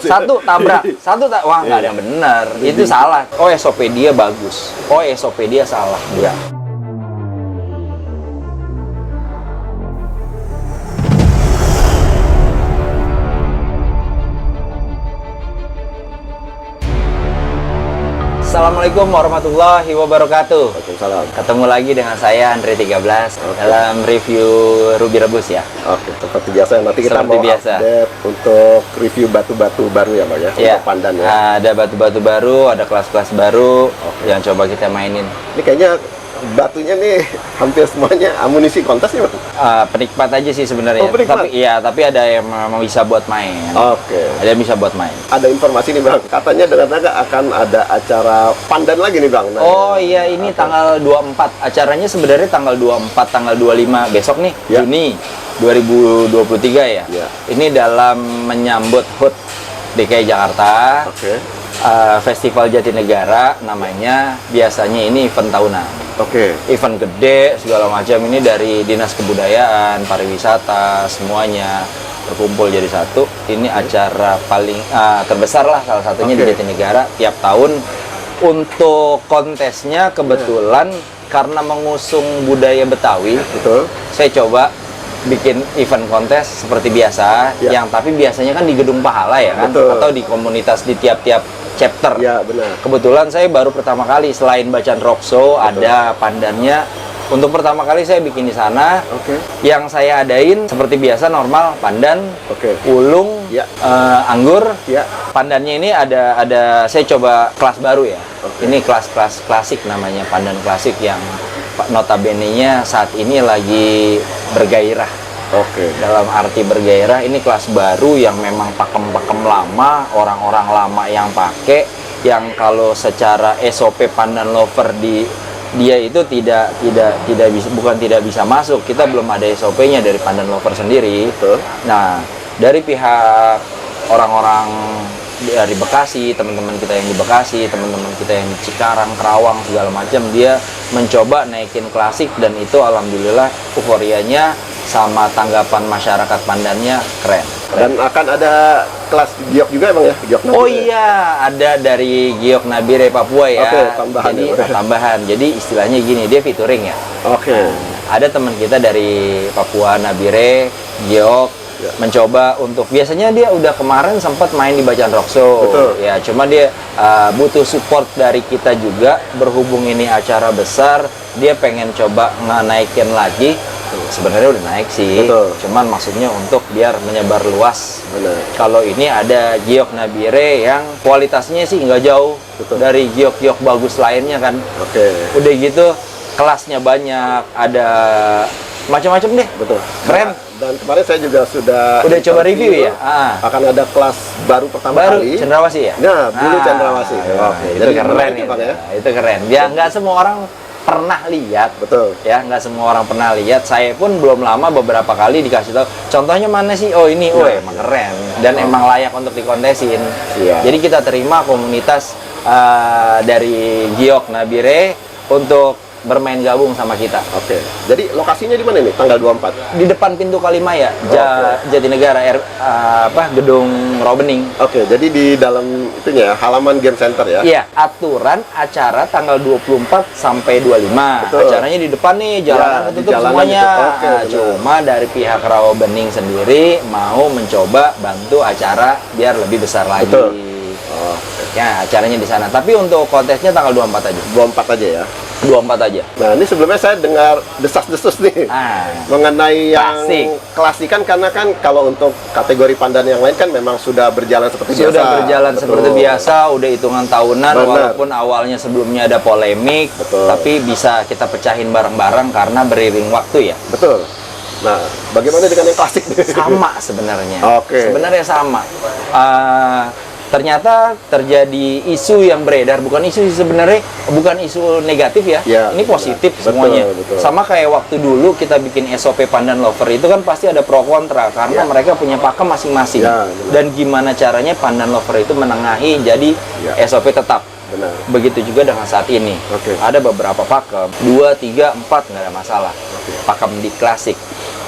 Satu tabrak, wah nggak ada yang benar. Itu salah. Oh SOP dia bagus. Oh SOP dia salah. Enggak. Assalamualaikum warahmatullahi wabarakatuh. Waalaikumsalam. Ketemu lagi dengan saya Andre 13 dalam review Ruby Rebus ya. Oke, seperti biasa nanti kita Seperti mau biasa. update untuk review batu-batu baru ya Bang ya, Iya. untuk pandan ya. Ada batu-batu baru, ada kelas-kelas baru yang coba kita mainin. Ini kayaknya batunya nih hampir semuanya amunisi kontes nih Bang. Penikmat aja sih sebenarnya. Oh, penikmat? Tapi ada yang memang bisa buat main. Oke. Ada yang bisa buat main. Ada informasi nih Bang, katanya dengan akan ada acara pandan lagi nih Bang. Nah, Oh iya, ini tanggal 24. Acaranya sebenarnya tanggal 24, tanggal 25 besok nih, Ya. Juni 2023 ya. Ya. Ini dalam menyambut HUT DKI Jakarta. Oke. Festival Jatinegara namanya. Biasanya ini event tahunan. Oke. Event gede segala macam, ini dari Dinas Kebudayaan, Pariwisata, semuanya berkumpul jadi satu. Ini acara paling terbesar lah, salah satunya di Oke. Jatinegara tiap tahun. Untuk kontesnya kebetulan karena mengusung budaya Betawi, Betul. saya coba bikin event kontes seperti biasa, Ya. yang tapi biasanya kan di Gedung Pahala ya kan, Betul. atau di komunitas di tiap-tiap chapter. Ya, benar. Kebetulan saya baru pertama kali selain bacaan rock show, ada pandannya. Untuk pertama kali saya bikin di sana. Oke. Yang saya adain seperti biasa normal, pandan, Oke. ulung, Ya. anggur. Ya. Pandannya ini ada saya coba kelas baru ya. Oke. Ini kelas klasik namanya, pandan klasik yang notabene-nya saat ini lagi bergairah. Oke. Dalam arti bergairah, ini kelas baru yang memang pakem-pakem lama, orang-orang lama yang pakai, yang kalau secara SOP pandan lover dia itu tidak bisa, bukan tidak bisa masuk. Kita belum ada SOP-nya dari pandan lover sendiri. Betul. Nah, dari pihak orang-orang dari Bekasi, teman-teman kita yang di Bekasi, teman-teman kita yang di Cikarang, Kerawang, segala macam, dia mencoba naikin klasik, dan itu alhamdulillah euforianya sama tanggapan masyarakat pandannya keren. Dan akan ada kelas giok juga Bang ya? Giok Oh Nabire. iya, ada dari Giok Nabire Papua ya. Oke, tambahan Jadi ya. tambahan. Jadi istilahnya gini, dia featuring ya. Oke. Ada teman kita dari Papua Nabire, Giok, Ya. mencoba untuk, biasanya dia udah kemarin sempat main di Bacaan Rock Show. Betul. Ya, cuma dia butuh support dari kita juga, berhubung ini acara besar, dia pengen coba naikin lagi. Sebenarnya udah naik sih. Betul. Cuman maksudnya untuk biar menyebar luas. Benar. Kalau ini ada Giok Nabire yang kualitasnya sih nggak jauh Betul. dari giok-giok bagus lainnya kan. Oke. Udah gitu kelasnya banyak, ada macam-macam deh. Betul. Keren. Dan kemarin saya juga sudah Coba interview, review ya? Akan ada kelas baru pertama Baru kali. Cendrawasih ya? Nah, dulu Cendrawasih. Oke, itu jadi keren menarik itu. Bang ya. Itu keren. Ya nggak semua orang pernah lihat. Betul. Ya, nggak semua orang pernah lihat. Saya pun belum lama beberapa kali dikasih tahu. Contohnya mana sih? Oh ini, Ya, emang keren dan emang layak untuk dikontesin. Iya. Jadi kita terima komunitas dari Giok Nabire untuk bermain gabung sama kita. Oke. Jadi lokasinya di mana nih? Tanggal 24. Di depan pintu Kalimaya, Jatinegara, Gedung Robening. Oke, jadi di dalam itunya halaman game center ya. Iya, aturan acara tanggal 24 sampai 25. Betul. Acaranya di depan nih, jalanan Ya, di ketutup jalanan semuanya. gitu. Oke, Nah, benar. cuma dari pihak Rawabening sendiri mau mencoba bantu acara biar lebih besar lagi. Betul. Oh, Ya, acaranya di sana. Tapi untuk kontesnya tanggal 24 aja. 24 aja ya. 24 aja. Nah, ini sebelumnya saya dengar desas-desus nih. Mengenai yang Klasik. klasikan, karena kan kalau untuk kategori pandan yang lain kan memang sudah berjalan seperti biasa. Sudah berjalan Betul. seperti biasa, udah hitungan tahunan. Benar. Walaupun awalnya sebelumnya ada polemik, Betul. tapi bisa kita pecahin bareng-bareng karena beriring waktu ya. Betul. Nah, bagaimana dengan yang klasik? Sama sebenarnya. Oke. Sebenarnya sama. Ternyata terjadi isu yang beredar, bukan isu sebenarnya, bukan isu negatif ya. Ya, ini positif betul, semuanya. betul. Sama kayak waktu dulu kita bikin SOP Pandan Lover, itu kan pasti ada pro kontra karena Ya. mereka punya pakem masing-masing. Ya, benar. Dan gimana caranya Pandan Lover itu menengahi jadi Ya. SOP tetap. Benar. Begitu juga dengan saat ini. Oke. Ada beberapa pakem, 2, 3, 4 nggak ada masalah. Pakem di klasik.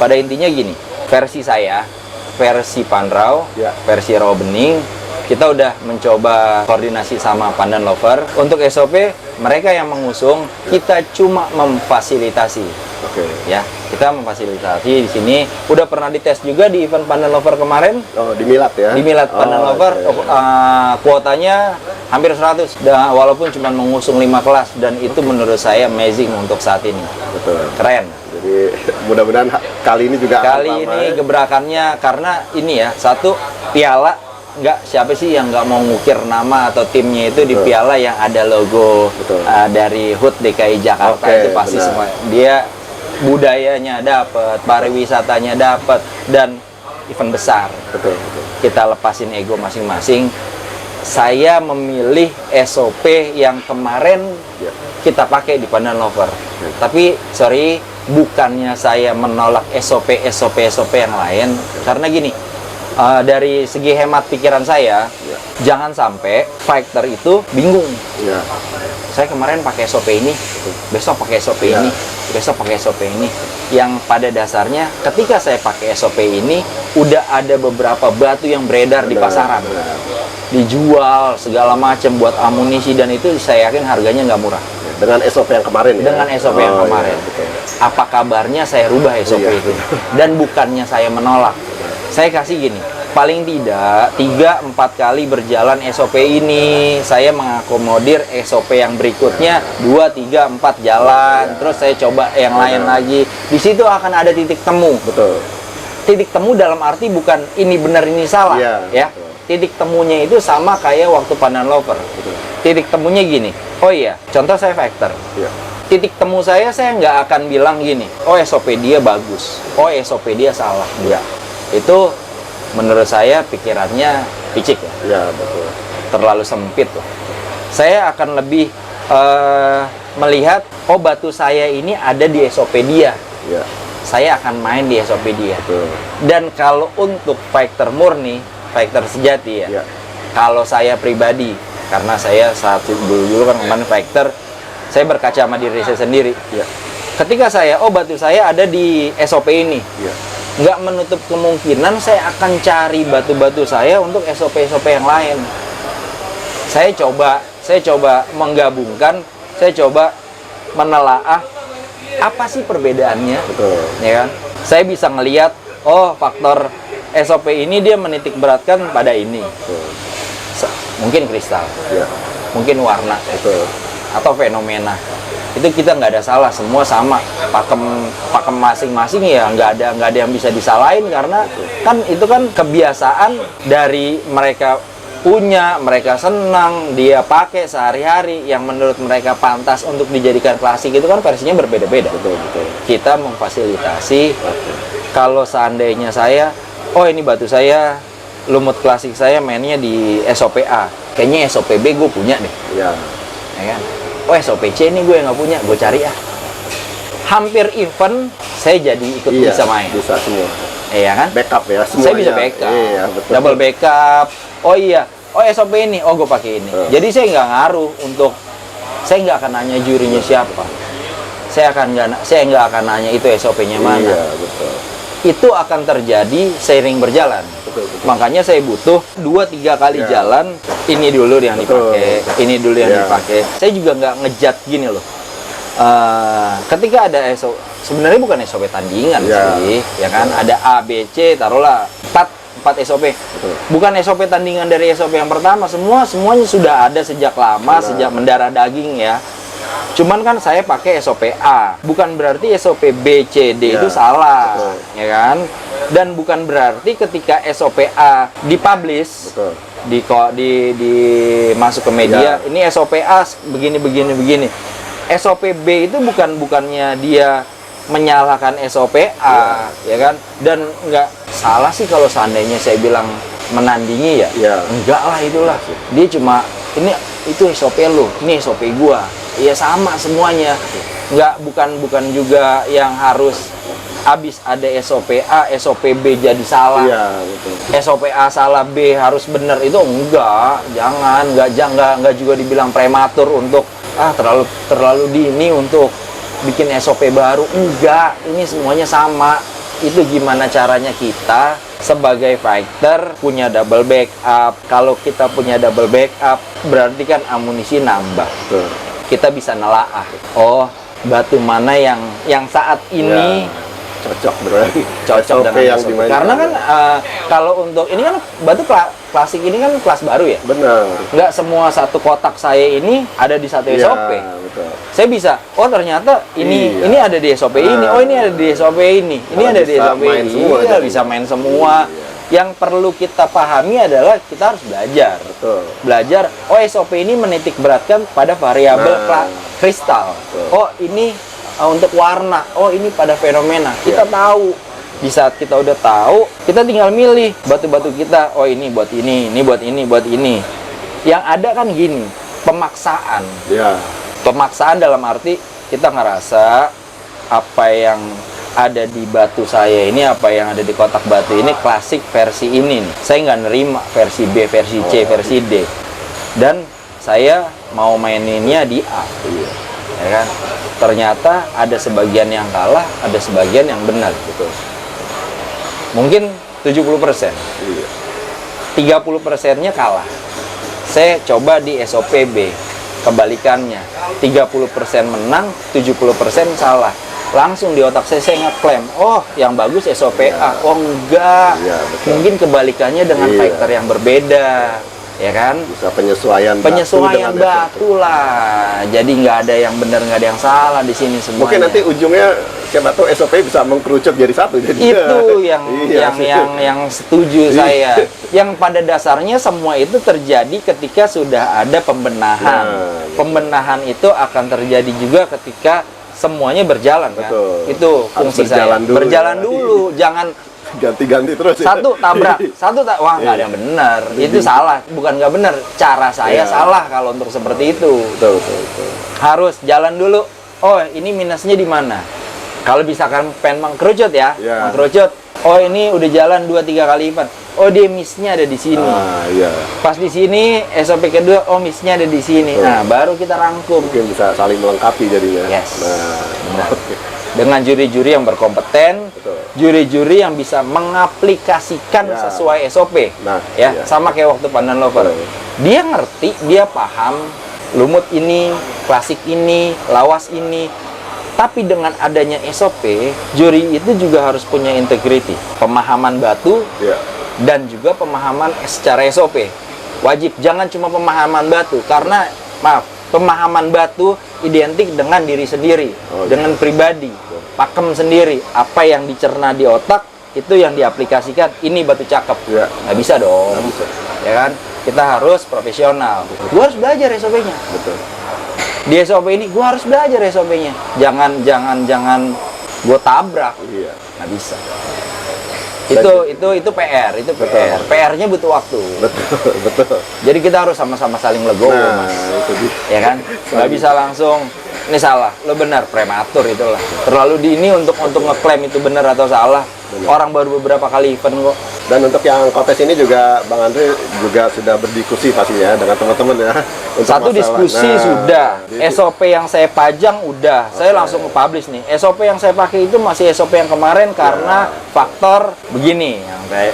Pada intinya gini, versi saya, versi Panrau, Ya. versi Rawabening, kita udah mencoba koordinasi sama Pandan Lover. Untuk SOP mereka yang mengusung, kita cuma memfasilitasi. Oke. Ya, kita memfasilitasi di sini. Udah pernah dites juga di event Pandan Lover kemarin. Oh, di Milad ya? Di Milad Pandan Lover, oke. kuotanya hampir 100. Dan walaupun cuma mengusung 5 kelas, dan itu menurut saya amazing untuk saat ini. Betul. Keren. Jadi mudah-mudahan kali ini juga akan Kali sama, ini ya. gebrakannya karena ini ya, satu piala, nggak siapa sih yang nggak mau ngukir nama atau timnya itu di Betul. piala yang ada logo Betul. dari HUT DKI Jakarta. Oke, Itu pasti benar. semua dia budayanya dapat, pariwisatanya dapat, dan event besar. Betul, betul. Kita lepasin ego masing-masing. Saya memilih SOP yang kemarin Ya. kita pakai di Pandan Lover. Tapi sorry, bukannya saya menolak SOP yang lain, karena gini, dari segi hemat pikiran saya, Ya. jangan sampai fighter itu bingung. Ya. Saya kemarin pakai SOP ini, besok pakai SOP Ya. ini, besok pakai SOP ini. Yang pada dasarnya ketika saya pakai SOP ini, udah ada beberapa batu yang beredar di Benar, pasaran, benar. dijual segala macam buat amunisi, dan itu saya yakin harganya nggak murah. Dengan SOP yang kemarin ya? Dengan SOP yang Oh, kemarin. iya, betul. Apa kabarnya saya rubah SOP Iya. itu? Dan bukannya saya menolak. Saya kasih gini, paling tidak 3-4 kali berjalan SOP ini, saya mengakomodir SOP yang berikutnya 2-3-4 jalan, terus saya coba yang lain lagi. Di situ akan ada titik temu. Betul. Titik temu dalam arti bukan ini benar ini salah, Iya, ya. betul. Titik temunya itu sama kayak waktu Pandan Lover. Betul. Titik temunya gini, oh iya, contoh saya Factor. Ya. Titik temu saya nggak akan bilang gini, oh SOP dia bagus, oh SOP dia salah. Enggak. Itu menurut saya pikirannya picik ya, Ya, betul. terlalu sempit tuh. Saya akan lebih melihat, oh batu saya ini ada di SOP dia, Ya, saya akan main di SOP dia. betul. Dan kalau untuk fighter murni, fighter sejati ya, Ya. kalau saya pribadi, karena saya saat dulu kan kemarin fighter, saya berkaca sama diri saya sendiri. Ya. Ketika saya, oh batu saya ada di SOP ini, Ya. nggak menutup kemungkinan saya akan cari batu-batu saya untuk SOP-SOP yang lain. Saya coba menggabungkan, saya coba menelaah apa sih perbedaannya, Betul. ya kan? Saya bisa ngelihat, oh faktor SOP ini dia menitik beratkan pada ini, Betul. mungkin kristal, Ya. mungkin warna, Betul. atau fenomena. Itu kita nggak ada salah, semua sama, pakem masing-masing ya, nggak ada yang bisa disalahin, karena kan itu kan kebiasaan dari mereka punya, mereka senang, dia pakai sehari-hari, yang menurut mereka pantas untuk dijadikan klasik itu kan versinya berbeda-beda. Betul, betul. Kita memfasilitasi. Oke. Kalau seandainya saya, oh ini batu saya, lumut klasik saya mainnya di SOP A, kayaknya SOP B gue punya deh, Ya. ya kan? Oh SOP C ini gue yang nggak punya, gue cari ah. Hampir event saya jadi ikut Iya, bisa main, bisa semua. ya kan? Backup ya, semuanya. Saya bisa backup, Iya, betul. double backup. Oh iya, oh SOP ini, oh gue pakai ini. Jadi saya nggak ngaruh untuk, saya nggak akan nanya jurinya siapa. Saya nggak akan nanya itu SOP-nya mana. Iya, betul. Itu akan terjadi seiring berjalan. Betul, betul. Makanya saya butuh 2-3 kali Ya. jalan, ini dulu yang Betul. dipakai, ini dulu yang Ya. dipakai. Saya juga nggak ngejat gini loh. Ketika ada SOP, sebenarnya bukan SOP tandingan Ya. sih, ya kan? Ada A, B, C, taruhlah 4 SOP. Betul. Bukan SOP tandingan dari SOP yang pertama, semuanya sudah ada sejak lama, Benar. sejak mendarah daging ya. Cuman kan saya pakai SOP A, bukan berarti SOP B, C, D Ya, itu salah, betul. ya kan? Dan bukan berarti ketika SOP A dipublish, Betul. di masuk ke media, Ya. ini SOP A begini. SOP B itu bukannya dia menyalahkan SOP A, ya kan? Dan nggak salah sih kalau seandainya saya bilang menandingi ya. Ya. Enggak lah, itulah. Dia cuma itu SOP lo, ini SOP gua. Iya sama semuanya. Bukan juga yang harus habis ada SOP A, SOP B jadi salah. Iya, betul. SOP A salah, B harus benar, itu enggak. Enggak juga dibilang prematur untuk terlalu dini untuk bikin SOP baru. Enggak, ini semuanya sama. Itu gimana caranya kita sebagai fighter punya double backup. Kalau kita punya double backup, berarti kan amunisi nambah. Betul. Kita bisa nelaah. Oh, batu mana yang saat ini cocok berarti. cocok SOP dengan yang SOP. dimainkan. Karena kan kalau untuk ini kan batu klasik ini kan kelas baru ya. Benar. Nggak semua satu kotak saya ini ada di satu Iya, SOP. betul. Saya bisa, oh ternyata ini ada di SOP ini, oh ini ada di SOP ini Kalau ada di bisa SOP main ini. semua Iya, jadi. bisa main semua. Yang perlu kita pahami adalah kita harus belajar. Betul. Belajar, oh SOP ini menitik beratkan pada variabel Nah. kristal. Betul. Oh ini untuk warna, oh ini pada fenomena. Kita tahu. Di saat kita udah tahu, kita tinggal milih batu-batu kita. Oh ini buat ini buat ini, buat ini. Yang ada kan gini, pemaksaan. Ya. Pemaksaan dalam arti kita ngerasa apa yang ada di batu saya ini, apa yang ada di kotak batu ini klasik versi ini nih. Saya nggak nerima versi B, versi C, versi D. Dan saya mau maininnya di A. Ya kan? Ternyata ada sebagian yang kalah, ada sebagian yang benar. Betul. Mungkin 70%. Iya. 30%-nya kalah. Saya coba di SOP B. Kebalikannya, 30% menang, 70% salah. Langsung di otak saya ngeklaim, oh yang bagus SOP A. Oh enggak, Iya, betul. mungkin kebalikannya dengan Iya. fighter yang berbeda, ya kan? Bisa penyesuaian Penyesuaian dengan batu lah. Jadi nggak ada yang benar, nggak ada yang salah di sini semuanya. Mungkin nanti ujungnya siapa tahu SOP bisa mengkerucut jadi satu. Jadi Itu yang Iya, yang setuju saya. Yang pada dasarnya semua itu terjadi ketika sudah ada pembenahan. Nah, betul. Pembenahan itu akan terjadi juga ketika semuanya berjalan kan. Betul. Itu Harus fungsi saya. berjalan dulu, Berjalan ya. dulu, jangan ganti-ganti terus. ya. satu tabrak, wah nggak ada yang benar. Itu salah, bukan nggak benar. Cara saya Iya. salah kalau untuk seperti itu. Betul, betul, betul. Harus jalan dulu. Oh, ini minusnya di mana? Kalau misalkan pengen mengkerucut ya, Ya. mengkerucut. Oh, ini udah jalan 2-3 kali lipat. Oh, dia miss-nya ada di sini. Ah, iya. Pas di sini SOP kedua, oh miss-nya ada di sini. Betul. Nah, baru kita rangkum Mungkin bisa saling melengkapi jadinya. Yes. Nah, Benar. oke. dengan juri-juri yang berkompeten, Betul. juri-juri yang bisa mengaplikasikan Ya. sesuai SOP. Nah, Ya, iya. sama kayak waktu Pandan Lover. Betul. Dia ngerti, dia paham lumut ini, klasik ini, lawas ini. Tapi dengan adanya SOP, juri itu juga harus punya integriti, pemahaman batu Iya. dan juga pemahaman secara SOP. Wajib, jangan cuma pemahaman batu, karena maaf, pemahaman batu identik dengan diri sendiri, Oh, iya. dengan pribadi, pakem sendiri. Apa yang dicerna di otak itu yang diaplikasikan. Ini batu cakep, Iya. nggak bisa dong, Nggak bisa. ya kan? Kita harus profesional. Gua harus belajar SOP-nya. Betul. Di SOP ini gue harus belajar SOP-nya. Jangan gue tabrak, Iya. nggak bisa. Itu PR, itu PR. Betul. PR-nya butuh waktu. Betul, betul. Jadi kita harus sama-sama saling legowo, Nah, Mas. itu dia. Ya kan? Nggak bisa langsung ini salah, lo benar, prematur itulah. Terlalu dini untuk ngeklaim itu benar atau salah. Benar. Orang baru beberapa kali event kok. Dan untuk yang kontes ini juga Bang Andre juga sudah berdiskusi pastinya dengan teman-teman ya. Untuk Satu masalah- diskusi Nah, sudah, jadi- SOP yang saya pajang udah, saya langsung nge-publish nih. SOP yang saya pakai itu masih SOP yang kemarin karena faktor begini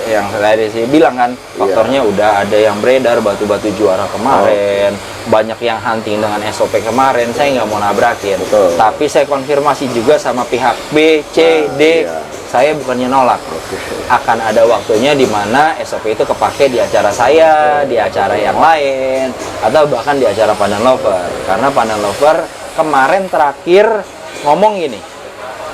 yang saya bilang kan, faktornya udah ada yang beredar batu-batu juara kemarin, banyak yang hunting dengan SOP kemarin, saya nggak mau nabrakin. Betul. Tapi saya konfirmasi juga sama pihak B, C, D. iya. Saya bukannya nolak. Oke. Akan ada waktunya di mana SOP itu kepake di acara saya, di acara yang lain, atau bahkan di acara Pandan Lover. Karena Pandan Lover kemarin terakhir ngomong gini,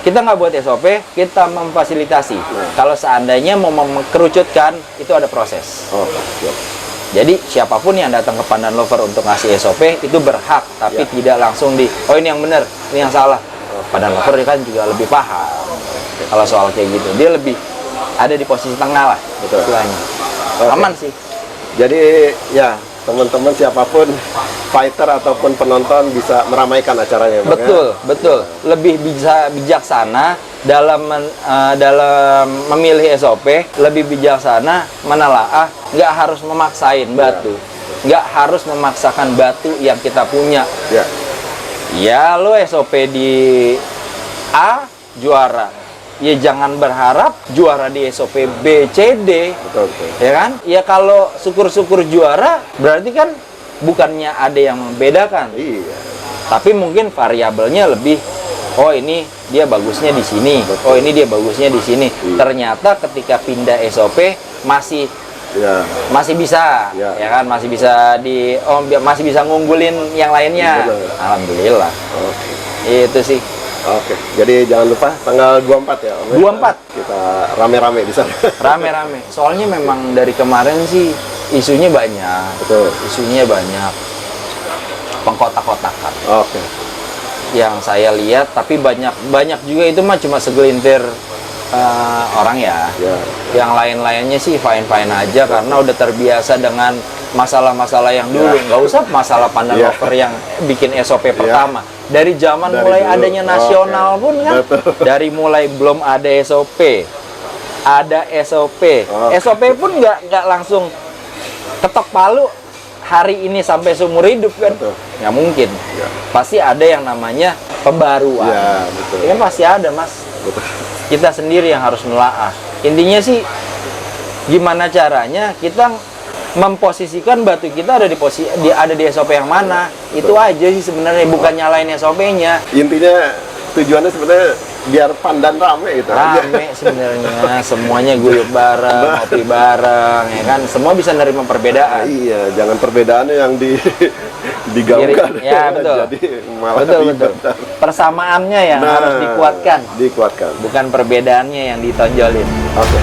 kita nggak buat SOP, kita memfasilitasi. Kalau seandainya mau mengkerucutkan, itu ada proses. Oh, siap. Jadi siapapun yang datang ke Pandan Lover untuk ngasih SOP itu berhak, tapi Ya. tidak langsung oh ini yang benar, ini yang salah. Pandan Lover kan juga lebih paham kalau soal kayak gitu. Dia lebih ada di posisi tengah lah, Betul. istilahnya. Oke. Aman sih. Jadi ya teman-teman siapapun fighter ataupun penonton bisa meramaikan acaranya. Bang, ya? Betul, betul. Lebih bisa bijaksana dalam memilih SOP, lebih bijaksana menelaah, nggak harus memaksain batu. Nggak harus memaksakan batu yang kita punya. Ya. Ya lo SOP di A juara, ya jangan berharap juara di SOP B, C, D. Betul, betul. Ya kan? Ya kalau syukur-syukur juara, berarti kan bukannya ada yang membedakan. Iya. Tapi mungkin variabelnya lebih, oh ini dia bagusnya di sini, oh ini dia bagusnya di sini. Iya. Ternyata ketika pindah SOP masih Ya. masih bisa, Ya. ya kan? Masih bisa masih bisa ngunggulin yang lainnya. Betul. Alhamdulillah. Oke. Itu sih. Oke. Jadi jangan lupa tanggal 24 ya, Om. 24. Kita rame-rame di sana. Rame-rame. Soalnya memang dari kemarin sih isunya banyak. Betul. Isunya banyak. Pengkotak-kotakan. Oke. Yang saya lihat, tapi banyak juga itu mah cuma segelintir orang ya. Ya. Yang lain-lainnya sih fine-fine aja karena udah terbiasa dengan masalah-masalah yang dulu. Nggak usah masalah Pandan Ya. Lover yang bikin SOP pertama. Dari zaman Dari mulai dulu. adanya nasional Oke. pun kan, Betul. dari mulai belum ada SOP, ada SOP. Oke. SOP pun nggak langsung ketok palu hari ini sampai seumur hidup kan. Betul. Nggak mungkin. Ya. Pasti ada yang namanya pembaruan. Ya, betul. Ya pasti ada, Mas. Betul. Kita sendiri yang harus nelaah. Intinya sih gimana caranya kita memposisikan batu kita ada di SOP yang mana. Itu aja sih sebenarnya, bukan nyalain SOP-nya. Intinya tujuannya sebenarnya biar Pandan rame gitu. Rame sebenarnya, semuanya guyup bareng, ngopi bareng, ya kan? Semua bisa nerima perbedaan. Iya, jangan perbedaannya yang digaungkan. Ya, betul. Jadi malah Betul, ribet. betul. Persamaannya yang Nah, harus dikuatkan, Dikuatkan. bukan perbedaannya yang ditonjolin. Oke.